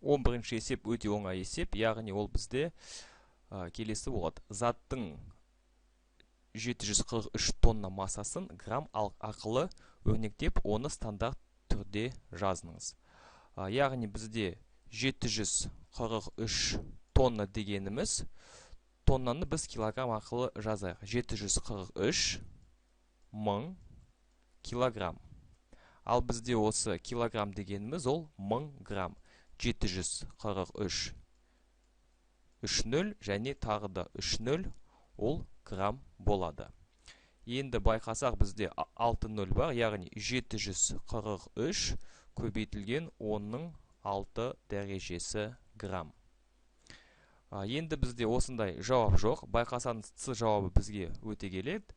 11-ші есеп өте оңай есеп, яғни ол бізде келесі болады. Заттың 743 тонна массасын грамм арқылы өрнектеп, оны стандарт түрде жазыңыз. Яғни бізде 743 тонна дегеніміз, тоннаны біз килограмм арқылы жазайық. 743 мың килограмм. Ал бізде осы килограмм дегеніміз ол 1000 грамм. 743 3-0 және тағы да 3-0 ол грамм болады. Енді байқасақ бізде 6-0 бар, яғни 743 көбейтілген 10-ның 6 дәрежесі грамм. Енді бізде осындай жауап жоқ. Байқасаңыз С жауабы бізге өте келеді.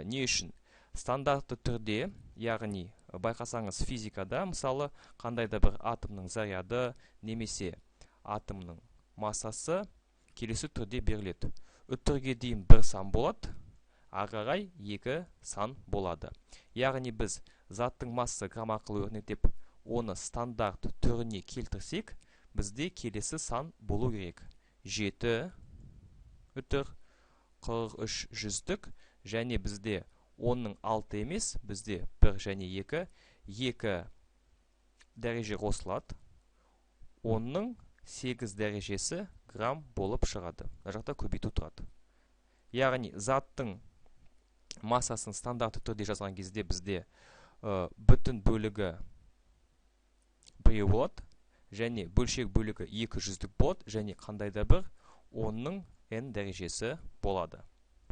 Не үшін? Стандартты түрде, яғни байқасаңыз физикада, мысалы, қандайда бір атомның заряды немесе атомның массасы келесі түрде беріледі. Үтірге дейін бір сан болады, ағарай 2 сан болады. Яғни біз заттың массасы грамм арқылы өрнектеп, оны стандарт түріне келтірсек, бізде келесі сан болу керек. 7 үтір 43 жүздік, және бізде 10-ның 6 емес, бізде 1 және 2 дәреже қосылады. 10-ның 8 дәрежесі грамм болып шығады. Мына жақта көбейту тұрады. Яғни заттың массасын стандартты түрде жазған кезде бізде бүтін бөлігі 1 болады, және бөлшек бөлігі 2 жүздік болады, және қандайда бір 10-ның n дәрежесі болады.